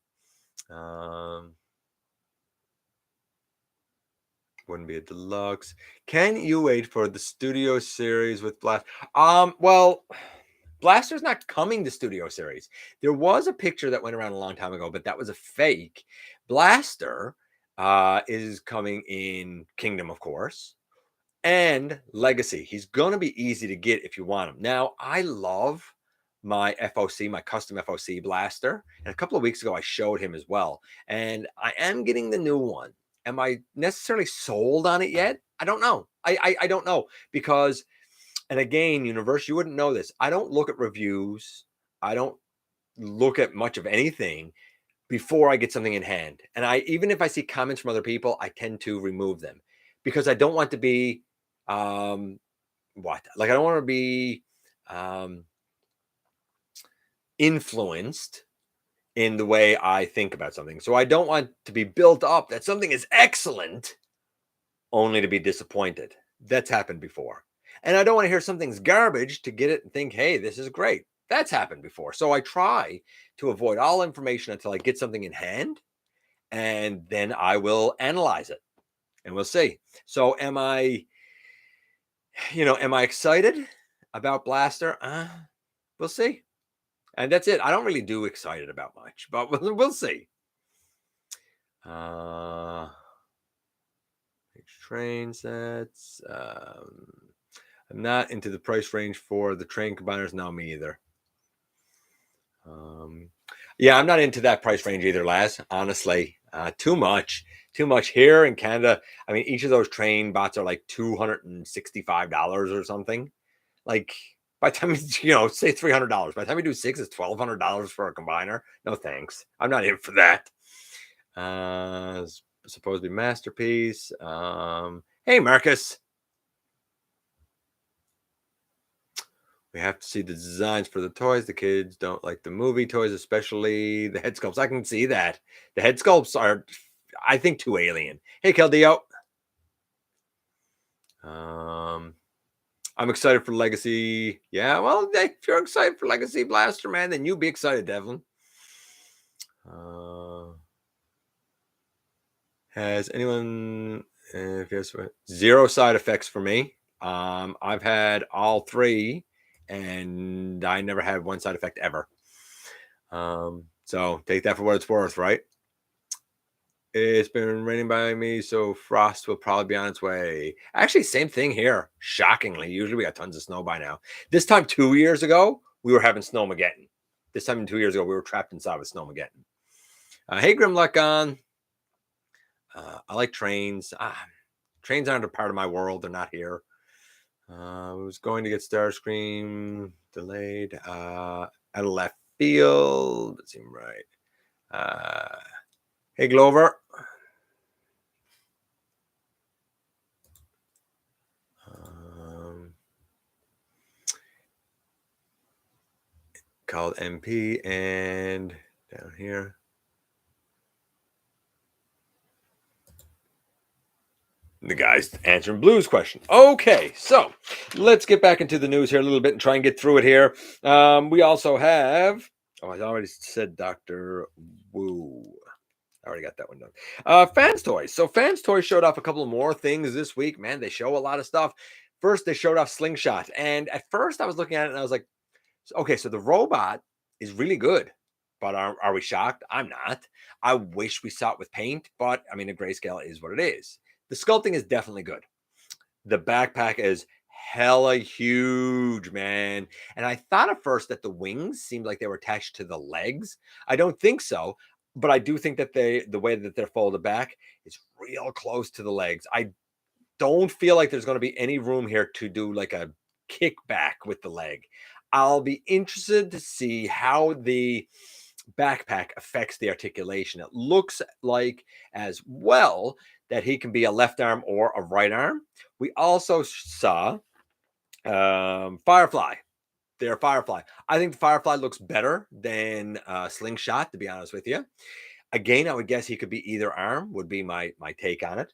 When Wouldn't be a deluxe. Can you wait for the studio series with Blast? Well, Blaster's not coming to studio series. There was a picture that went around a long time ago, but that was a fake. Blaster is coming in Kingdom, of course, and Legacy. He's going to be easy to get if you want him. Now, I love my FOC, my custom FOC Blaster. And a couple of weeks ago, I showed him as well. And I am getting the new one. Am I necessarily sold on it yet? I don't know. I don't know because, and again, Universe, you wouldn't know this. I don't look at reviews. I don't look at much of anything before I get something in hand. And even if I see comments from other people, I tend to remove them because I don't want to be I don't want to be influenced in the way I think about something. So I don't want to be built up that something is excellent only to be disappointed. That's happened before. And I don't want to hear something's garbage to get it and think, hey, this is great. That's happened before. So I try to avoid all information until I get something in hand, and then I will analyze it and we'll see. So am I excited about Blaster? We'll see. And that's it. I don't really do excited about much, but we'll see. Train sets. I'm not into the price range for the train combiners. No, me either. Yeah, I'm not into that price range either, Laz. Honestly, too much here in Canada. I mean, each of those train bots are like $265 or something. Like by the time say $300. By the time we do 6, it's $1,200 for a combiner. No thanks. I'm not in for that. Supposed to be masterpiece. Hey, Marcus. We have to see the designs for the toys. The kids don't like the movie toys, especially the head sculpts. I can see that. The head sculpts are, I think, too alien. Hey, Keldeo. I'm excited for Legacy. Yeah, well, if you're excited for Legacy Blaster, man, then you be excited, Devlin. Has anyone... if yes, 0 side effects for me. I've had all 3. And I never had one side effect ever. So take that for what it's worth, right? It's been raining by me, so frost will probably be on its way. Actually, same thing here. Shockingly, usually we got tons of snow by now. This time 2 years ago, we were having Snowmageddon. This time 2 years ago, we were trapped inside with Snowmageddon. Hey, Grimlock. I like trains. Trains aren't a part of my world. They're not here. I was going to get Starscream delayed out of left field. That seemed right. Hey, Glover. Called MP and down here. The guy's answering Blue's question. Okay, so let's get back into the news here a little bit and try and get through it here. We also have... I already said Dr. Wu. I already got that one done. Fans Toys. So Fans Toys showed off a couple of more things this week. Man, they show a lot of stuff. First, they showed off Slingshot. And at first, I was looking at it and I was like, okay, so the robot is really good. But are we shocked? I'm not. I wish we saw it with paint. But, I mean, the grayscale is what it is. The sculpting is definitely good. The backpack is hella huge, man. And I thought at first that the wings seemed like they were attached to the legs. I don't think so, but I do think that the way that they're folded back is real close to the legs. I don't feel like there's going to be any room here to do like a kickback with the leg. I'll be interested to see how the backpack affects the articulation. It looks like as well that he can be a left arm or a right arm. We also saw Firefly. Their Firefly. I think the Firefly looks better than Slingshot, to be honest with you. Again, I would guess he could be either arm, would be my take on it.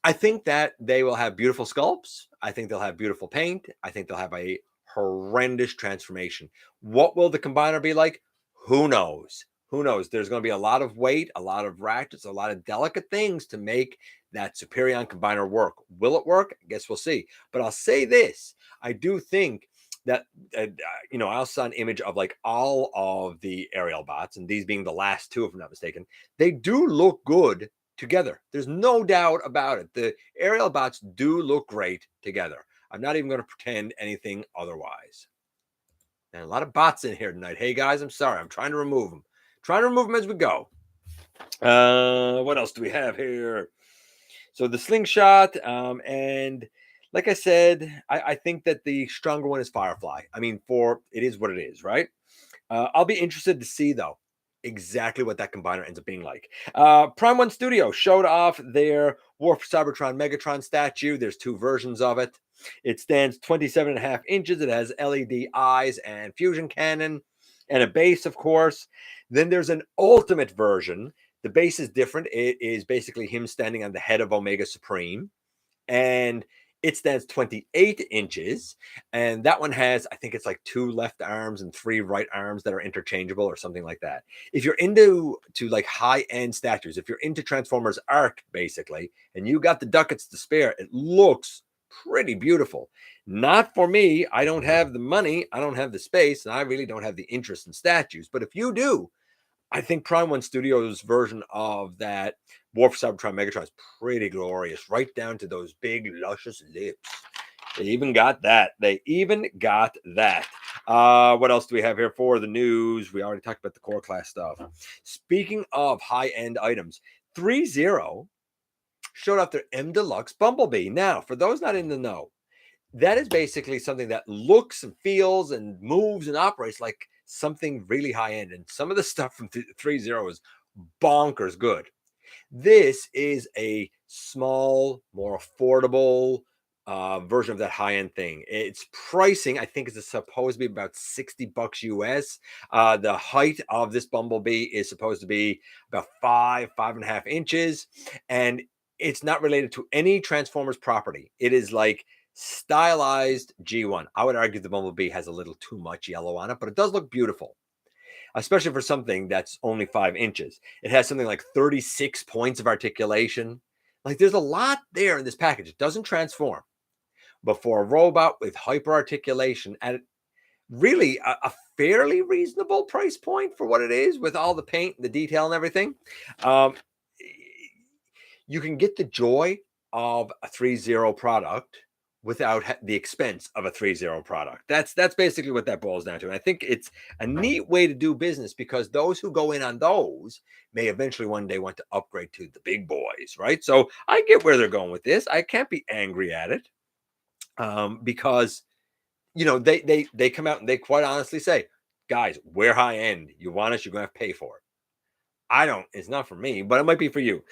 I think that they will have beautiful sculpts. I think they'll have beautiful paint. I think they'll have a horrendous transformation. What will the combiner be like? Who knows? Who knows? There's going to be a lot of weight, a lot of ratchets, a lot of delicate things to make that Superion combiner work. Will it work? I guess we'll see. But I'll say this: I do think that I saw an image of like all of the aerial bots, and these being the last two, if I'm not mistaken. They do look good together. There's no doubt about it. The aerial bots do look great together. I'm not even going to pretend anything otherwise. And a lot of bots in here tonight. Hey guys, I'm sorry. I'm trying to remove them. Trying to remove them as we go. What else do we have here? So the slingshot, and like I said, I think that the stronger one is Firefly. I mean, it is what it is, right? I'll be interested to see though exactly what that combiner ends up being like. Prime One Studio showed off their War for Cybertron Megatron statue. There's two versions of it. It stands 27.5 inches. It has LED eyes and fusion cannon and a base, of course. Then there's an ultimate version. The base is different. It is basically him standing on the head of Omega Supreme. And it stands 28 inches. And that one has, I think it's like 2 left arms and 3 right arms that are interchangeable or something like that. If you're into like high-end statues, if you're into Transformers art, basically, and you got the ducats to spare, it looks pretty beautiful. Not for me. I don't have the money. I don't have the space. And I really don't have the interest in statues. But if you do, I think Prime One Studios' version of that War for Cybertron Megatron is pretty glorious, right down to those big, luscious lips. They even got that. What else do we have here for the news? We already talked about the core class stuff. Speaking of high-end items, 3-0 showed off their M Deluxe Bumblebee. Now, for those not in the know, that is basically something that looks and feels and moves and operates like something really high end. And some of the stuff from 3-0 is bonkers good. This is a small, more affordable version of that high end thing. Its pricing, I think, is supposed to be about $60 US. The height of this Bumblebee is supposed to be about 5.5 inches. And it's not related to any Transformers property. It is like stylized G1. I would argue the Bumblebee has a little too much yellow on it, but it does look beautiful, especially for something that's only 5 inches. It has something like 36 points of articulation. Like there's a lot there in this package. It doesn't transform, but for a robot with hyper articulation at really a fairly reasonable price point for what it is, with all the paint, the detail, and everything, you can get the joy of a 3-0 product without the expense of a 3-0 product. That's basically what that boils down to. And I think it's a neat way to do business, because those who go in on those may eventually one day want to upgrade to the big boys, right? So I get where they're going with this. I can't be angry at it, because they come out and they quite honestly say, guys, we're high end. You want us, you're gonna have to pay for it. It's not for me, but it might be for you.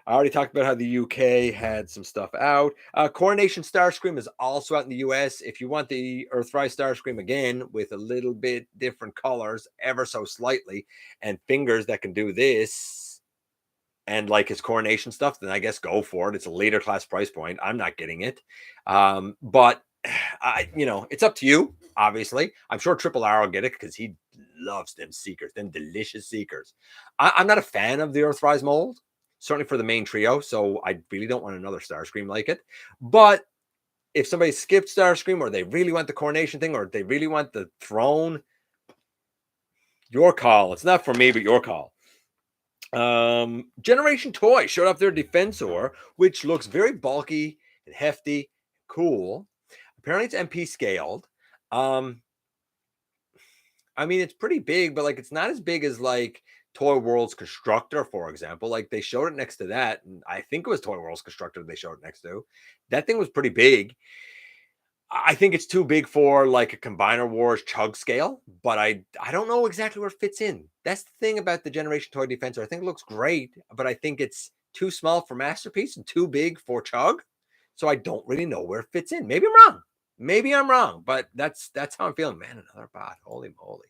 I already talked about how the UK had some stuff out. Coronation Starscream is also out in the US. If you want the Earthrise Starscream again with a little bit different colors, ever so slightly, and fingers that can do this, and like his coronation stuff, then I guess go for it. It's a later class price point. I'm not getting it. But it's up to you, obviously. I'm sure Triple R will get it because he loves them Seekers, them delicious Seekers. I'm not a fan of the Earthrise mold, certainly for the main trio, so I really don't want another Starscream like it. But if somebody skipped Starscream, or they really want the coronation thing, or they really want the throne, your call. It's not for me, but your call. Generation Toy showed off their Defensor, which looks very bulky and hefty, cool. Apparently it's MP scaled. I mean, it's pretty big, but like it's not as big as like Toy World's Constructor, for example. Like they showed it next to that, and I think it was Toy World's Constructor they showed it next to. That thing was pretty big. I think it's too big for like a Combiner Wars chug scale, but I don't know exactly where it fits in. That's the thing about the Generation Toy Defensor. I think it looks great, but I think it's too small for Masterpiece and too big for chug. So I don't really know where it fits in. Maybe I'm wrong, but that's how I'm feeling. Man, another bot. Holy moly.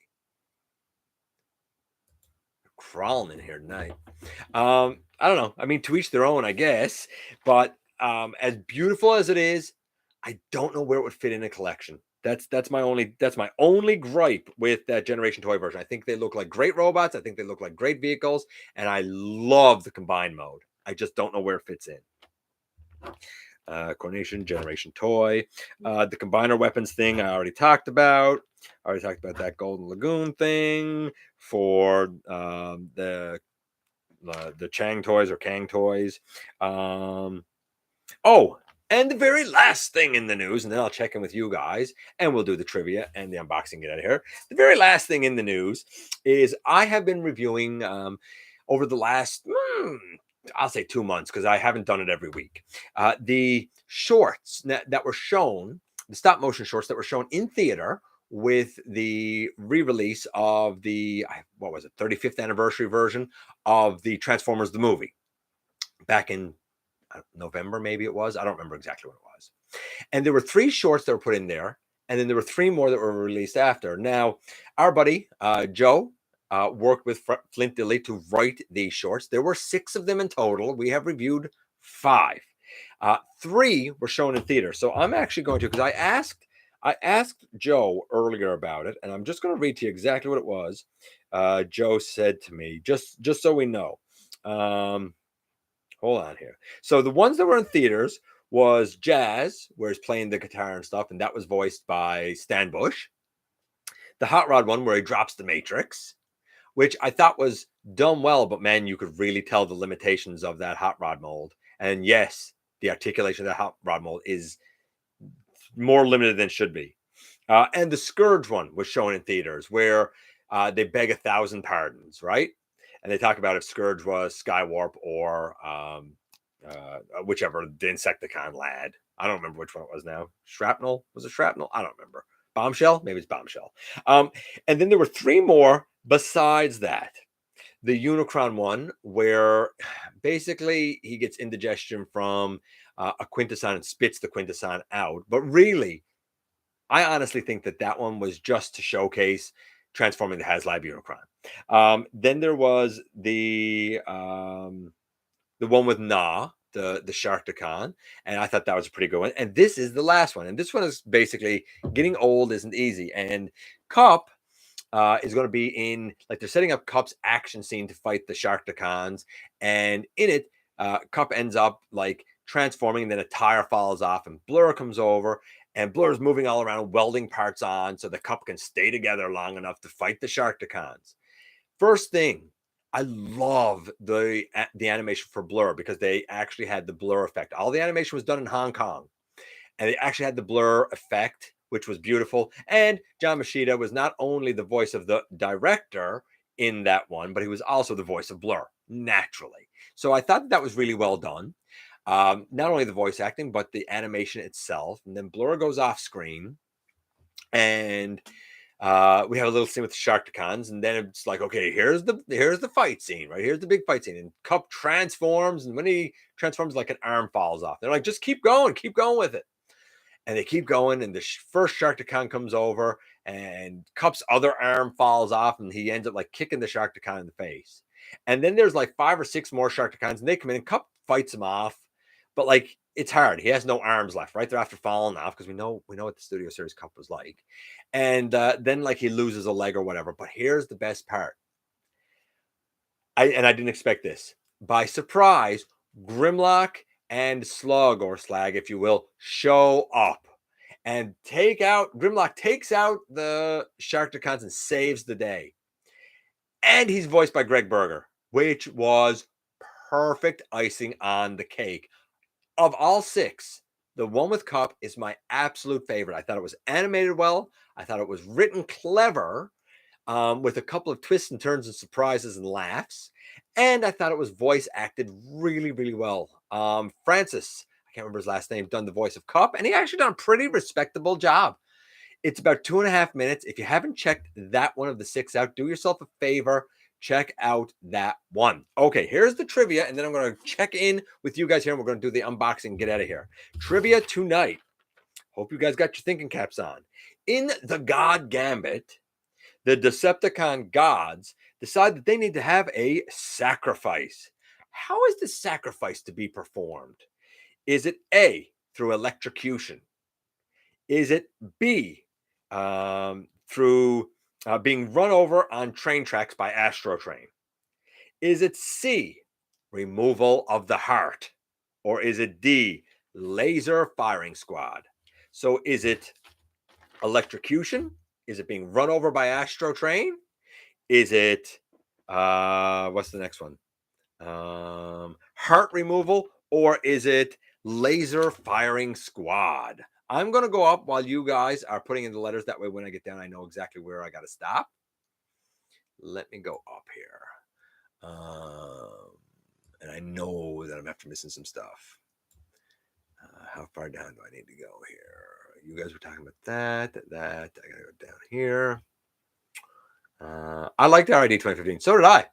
Crawling in here tonight. I don't know. I mean, to each their own, I guess. But as beautiful as it is, I don't know where it would fit in a collection. That's my only gripe with that Generation Toy version. I think they look like great robots. I think they look like great vehicles, and I love the combined mode. I just don't know where it fits in. Coordination, Generation Toy. The combiner weapons thing I already talked about. I already talked about that Golden Lagoon thing for the Chang toys or Kang toys. Oh, and the very last thing in the news, and then I'll check in with you guys, and we'll do the trivia and the unboxing. Get out of here. The very last thing in the news is I have been reviewing over the last, I'll say 2 months, because I haven't done it every week. The shorts that were shown, the stop motion shorts that were shown in theater with the re-release of the, what was it, 35th anniversary version of the Transformers the movie back in November, maybe it was. I don't remember exactly what it was. And there were 3 shorts that were put in there, and then there were 3 more that were released after. Now, our buddy Joe worked with Flint Dilley to write these shorts. There were 6 of them in total. We have reviewed 5. 3 were shown in theater. So I'm actually going to, because I asked Joe earlier about it, and I'm just going to read to you exactly what it was. Joe said to me, just so we know. Hold on here. So the ones that were in theaters was Jazz, where he's playing the guitar and stuff, and that was voiced by Stan Bush. The Hot Rod one, where he drops the Matrix, which I thought was done well, but man, you could really tell the limitations of that Hot Rod mold. And yes, the articulation of that Hot Rod mold is more limited than it should be. And the Scourge one was shown in theaters, where they beg 1,000 pardons, right? And they talk about if Scourge was Skywarp or whichever, the Insecticon lad. I don't remember which one it was now. Shrapnel? Was it Shrapnel? I don't remember. Bombshell? Maybe it's Bombshell. And then there were 3 more besides that. The Unicron one, where basically he gets indigestion from a Quintesson and spits the Quintesson out. But really, I honestly think that one was just to showcase transforming the HasLab Unicron. Then there was the one with Na, the Sharkticon, and I thought that was a pretty good one. And this is the last one, and this one is basically getting old isn't easy. And Cup is going to be in, like, they're setting up Cup's action scene to fight the Sharkticons, and in it, Cup ends up like transforming, and then a tire falls off, and Blur comes over. And Blur's moving all around, welding parts on so the Cup can stay together long enough to fight the Sharkticons. First thing, I love the animation for Blur, because they actually had the blur effect. All the animation was done in Hong Kong, and they actually had the blur effect, which was beautiful. And John Machida was not only the voice of the director in that one, but he was also the voice of Blur, naturally. So I thought that was really well done. Not only the voice acting, but the animation itself. And then Blur goes off screen, and we have a little scene with the Sharkticons, and then it's like, okay, here's the fight scene, right? Here's the big fight scene, and Cup transforms, and when he transforms, like, an arm falls off. They're like, just keep going with it. And they keep going, and the first Sharkticon comes over, and Cup's other arm falls off, and he ends up like kicking the Sharkticon in the face. And then there's like 5 or 6 more Sharkticons, and they come in, and Cup fights them off. But like, it's hard. He has no arms left, right? They're after falling off, because we know what the Studio Series Cup was like. And then like he loses a leg or whatever. But here's the best part. I didn't expect this. By surprise, Grimlock and Slug, or Slag, if you will, show up and Grimlock takes out the Sharkticons and saves the day. And he's voiced by Greg Berger, which was perfect icing on the cake. Of all 6, the one with Cup is my absolute favorite. I thought it was animated well. I thought it was written clever, with a couple of twists and turns and surprises and laughs. And I thought it was voice acted really, really well. Francis, I can't remember his last name, done the voice of Cup, and he actually done a pretty respectable job. It's about 2.5 minutes. If you haven't checked that one of the 6 out, do yourself a favor. Check out that one. Okay, here's the trivia, and then I'm going to check in with you guys here, and we're going to do the unboxing and get out of here. Trivia tonight. Hope you guys got your thinking caps on. In the God Gambit, the Decepticon gods decide that they need to have a sacrifice. How is the sacrifice to be performed? Is it A, through electrocution? Is it B, through being run over on train tracks by Astro Train? Is it C, removal of the heart? Or is it D, laser firing squad? So is it electrocution? Is it being run over by Astro Train? Is it what's the next one? Heart removal, or is it laser firing squad? I'm gonna go up while you guys are putting in the letters. That way, when I get down, I know exactly where I gotta stop. Let me go up here. And I know that I'm after missing some stuff. How far down do I need to go here? You guys were talking about that. I gotta go down here. I liked RID 2015. So did I.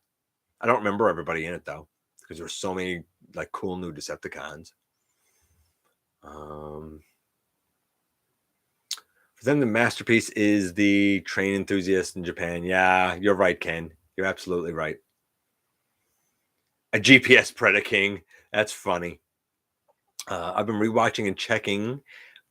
I don't remember everybody in it though, because there were so many like cool new Decepticons. For them, the masterpiece is the train enthusiast in Japan. Yeah, you're right, Ken. You're absolutely right. A GPS Predaking. That's funny. I've been rewatching and checking,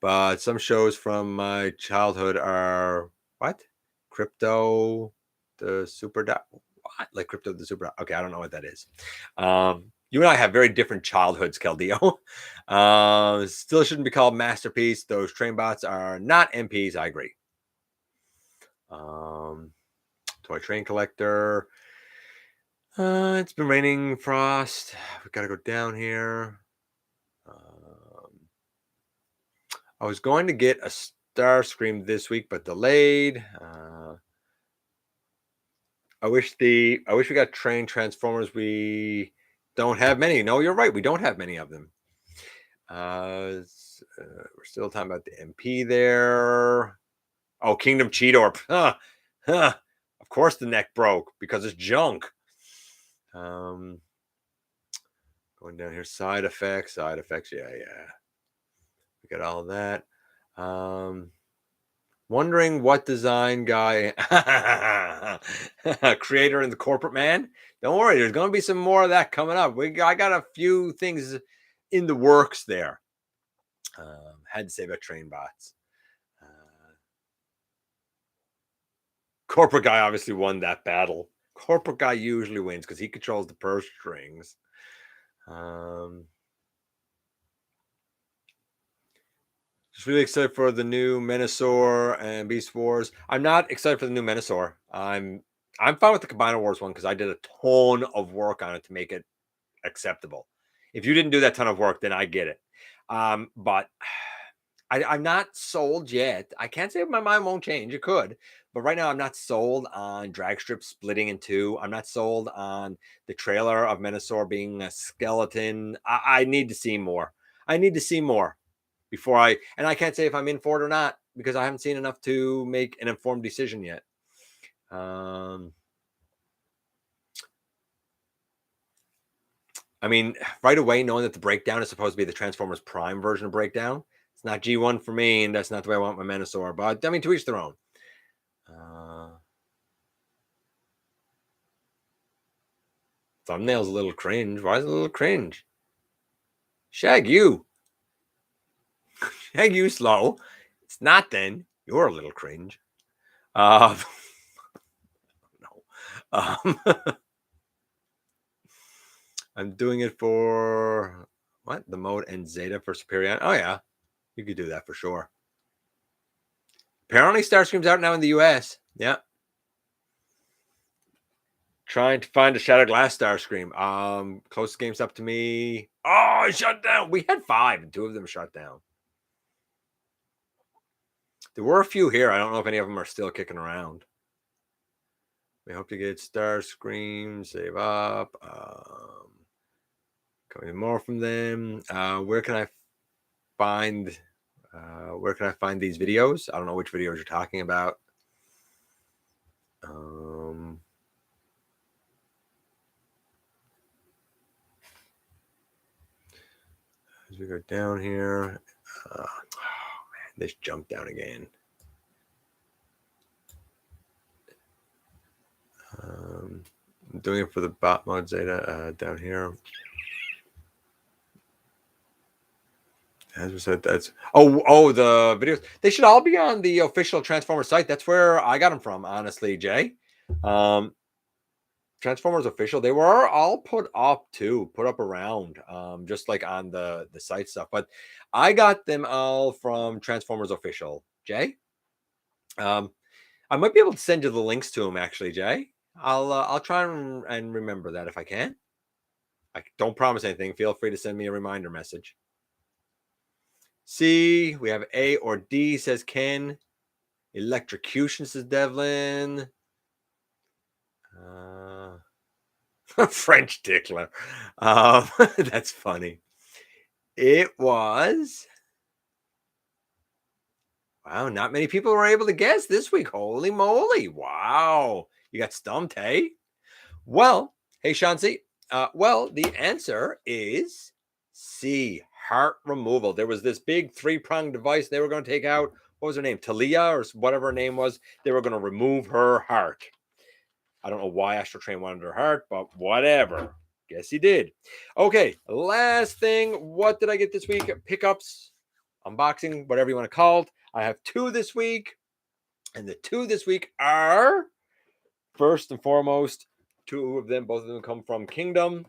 but some shows from my childhood are what? Crypto, the Super Dot. What? Like Crypto, the Super Dot. Okay, I don't know what that is. You and I have very different childhoods, Keldeo. Still shouldn't be called masterpiece. Those train bots are not MPs. I agree. Toy train collector. It's been raining frost. We got to go down here. I was going to get a Starscream this week, but delayed. I wish we got train Transformers. We don't have many. No, you're right. We don't have many of them. We're still talking about the MP there. Oh, Kingdom Cheetor. Of course the neck broke because it's junk. Going down here, side effects. Yeah. We got all that. Wondering what design guy, creator and the corporate man. Don't worry, there's going to be some more of that coming up. I got a few things in the works there. Had to say about train bots. Corporate guy obviously won that battle. Corporate guy usually wins because he controls the purse strings. Just really excited for the new Menasor and Beast Wars. I'm not excited for the new Menasor. I'm fine with the Combiner Wars one because I did a ton of work on it to make it acceptable. If you didn't do that ton of work, then I get it. But I'm not sold yet. I can't say my mind won't change. It could. But right now, I'm not sold on drag strip splitting in two. I'm not sold on the trailer of Menasor being a skeleton. I need to see more. I need to see more before I can't say if I'm in for it or not because I haven't seen enough to make an informed decision yet. I mean, right away, knowing that the breakdown is supposed to be the Transformers Prime version of breakdown, it's not G1 for me, and that's not the way I want my Menasor. But I mean, to each their own. Thumbnail's a little cringe. Why is it a little cringe? Shag you. Shag you slow. It's not then. You're a little cringe. No. I'm doing it for what? The mode and Zeta for Superior. Oh yeah. You could do that for sure. Apparently Starscream's out now in the US. Yeah. Trying to find a Shattered Glass Starscream. Closest game's up to me. Oh, it shut down. We had 5 and 2 of them shut down. There were a few here. I don't know if any of them are still kicking around. We hope to get Starscream, save up. Coming more from them. Where can I find these videos? I don't know which videos you're talking about. As we go down here, oh man, this jumped down again. I'm doing it for the bot mode Zeta down here. As we said, that's the videos. They should all be on the official Transformers site. That's where I got them from, honestly, Jay. Transformers official. They were all put up around, just like on the site stuff. But I got them all from Transformers official, Jay. I might be able to send you the links to them, actually, Jay. I'll try and remember that if I can. I don't promise anything. Feel free to send me a reminder message. C, we have A or D, says Ken. Electrocution, says Devlin. French tickler. That's funny. It was. Wow, not many people were able to guess this week. Holy moly. Wow. You got stumped, hey? Well, hey, Shansi. Well, the answer is C, heart removal. There was this big 3-pronged device they were going to take out. What was her name? Talia or whatever her name was. They were going to remove her heart. I don't know why Astral Train wanted her heart, but whatever. Guess he did. Okay, last thing. What did I get this week? Pickups, unboxing, whatever you want to call it. I have 2 this week. And the 2 this week are, first and foremost, 2 of them, both of them come from Kingdom.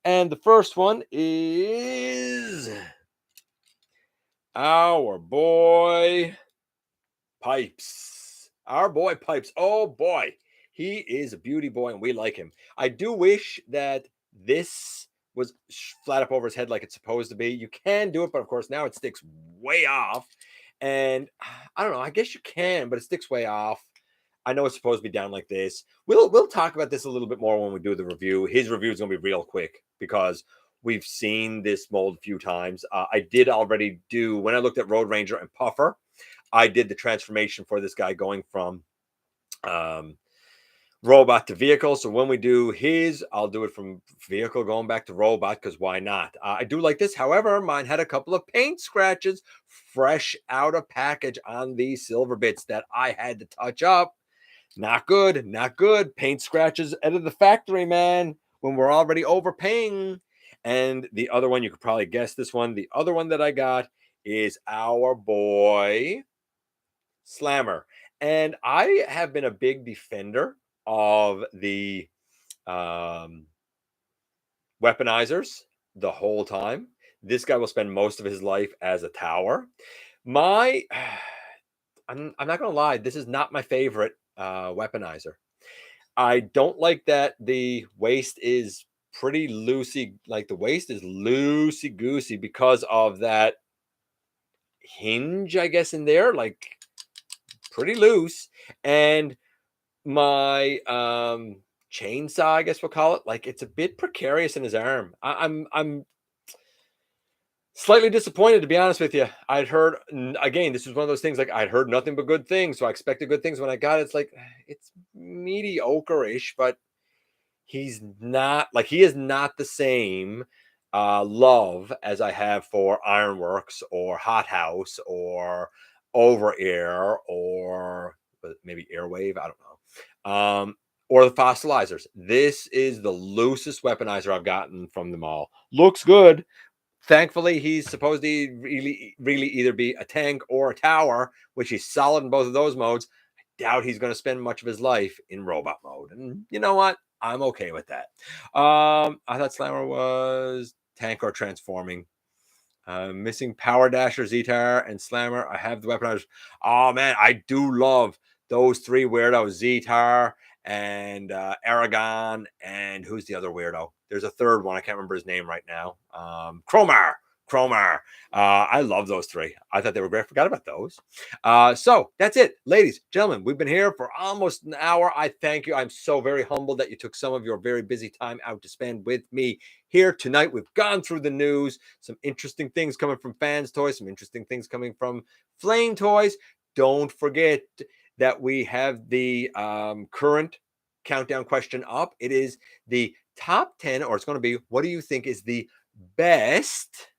And the first one is our boy Pipes. Our boy Pipes. Oh boy. He is a beauty boy and we like him. I do wish that this was flat up over his head like it's supposed to be. You can do it, but of course now it sticks way off. And I don't know, I guess you can, but it sticks way off. I know it's supposed to be down like this. We'll talk about this a little bit more when we do the review. His review is going to be real quick because we've seen this mold a few times. I did already do, when I looked at Road Ranger and Puffer, I did the transformation for this guy going from robot to vehicle. So when we do his, I'll do it from vehicle going back to robot because why not? I do like this. However, mine had a couple of paint scratches fresh out of package on these silver bits that I had to touch up. Not good, not good. Paint scratches out of the factory, man, when we're already overpaying. And the other one, you could probably guess this one. The other one that I got is our boy Slammer. And I have been a big defender of the weaponizers the whole time. This guy will spend most of his life as a tower. I'm not gonna lie, this is not my favorite weaponizer. I don't like that the waist is pretty loosey, like the waist is loosey goosey because of that hinge, I guess, in there, like pretty loose. And my chainsaw, I guess we'll call it, like it's a bit precarious in his arm. I'm slightly disappointed, to be honest with you. I'd heard, again, this was one of those things, like I'd heard nothing but good things, so I expected good things. When I got it, it's like it's mediocre-ish, but he's not, like, he is not the same love as I have for Ironworks or Hot House or Over Air or maybe Airwave, I don't know, or the Fossilizers. This is the loosest weaponizer I've gotten from them all. Looks good. Thankfully, he's supposed to really either be a tank or a tower, which he's solid in both of those modes. I doubt he's going to spend much of his life in robot mode. And you know what? I'm okay with that. I thought Slammer was tank or transforming. Missing Power Dasher, Z-Tar, and Slammer. I have the weaponizers. Oh, man, I do love those 3 weirdos, Z-Tar and Aragon, and who's the other weirdo? There's a third one. I can't remember his name right now. Chromar. I love those 3. I thought they were great. Forgot about those. So that's it, ladies, gentlemen. We've been here for almost an hour. I thank you. I'm so very humbled that you took some of your very busy time out to spend with me here tonight. We've gone through the news, some interesting things coming from Fans Toys, some interesting things coming from Flame Toys. Don't forget that we have the current countdown question up. It is the top 10, or it's going to be, what do you think is the best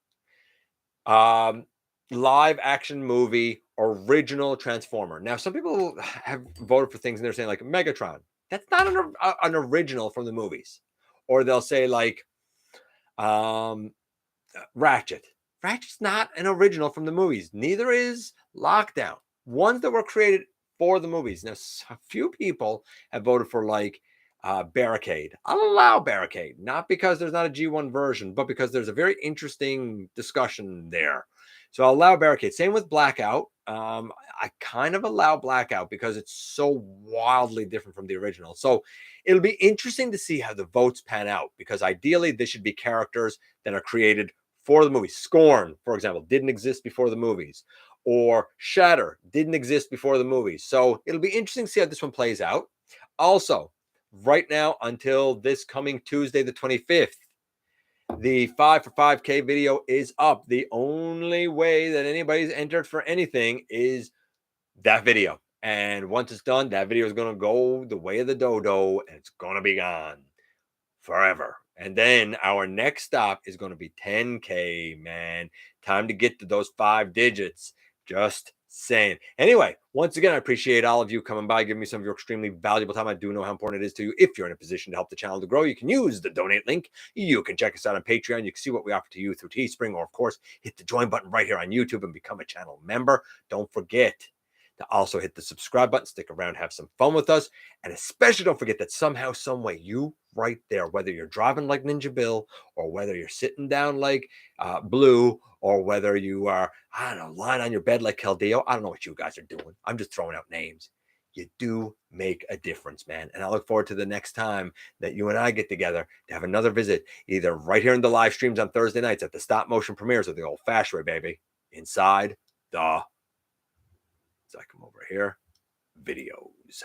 live action movie original Transformer? Now, some people have voted for things and they're saying like Megatron. That's not an original from the movies. Or they'll say like Ratchet. Ratchet's not an original from the movies. Neither is Lockdown. Ones that were created for the movies. Now, a few people have voted for like Barricade. I'll allow Barricade, not because there's not a G1 version, but because there's a very interesting discussion there. So I'll allow Barricade. Same with Blackout. I kind of allow Blackout because it's so wildly different from the original. So it'll be interesting to see how the votes pan out, because ideally this should be characters that are created for the movies. Scorn, for example, didn't exist before the movies, or Shatter didn't exist before the movies. So it'll be interesting to see how this one plays out. Also, right now until this coming Tuesday, the 25th, the 5 for 5K video is up. The only way that anybody's entered for anything is that video. And once it's done, that video is going to go the way of the dodo, and it's going to be gone forever. And then our next stop is going to be 10K, man. Time to get to those 5 digits. Just saying. Anyway, once again, I appreciate all of you coming by, giving me some of your extremely valuable time. I do know how important it is to you. If you're in a position to help the channel to grow, you can use the donate link. You can check us out on Patreon. You can see what we offer to you through Teespring, or of course, hit the join button right here on YouTube and become a channel member. Don't forget to also hit the subscribe button, stick around, have some fun with us. And especially don't forget that somehow, some way, you right there, whether you're driving like Ninja Bill, or whether you're sitting down like Blue, or whether you are, I don't know, lying on your bed like Caldeo, I don't know what you guys are doing. I'm just throwing out names. You do make a difference, man. And I look forward to the next time that you and I get together to have another visit, either right here in the live streams on Thursday nights at the stop motion premieres, or the old fashioned way, baby, inside the, so I come over here, videos.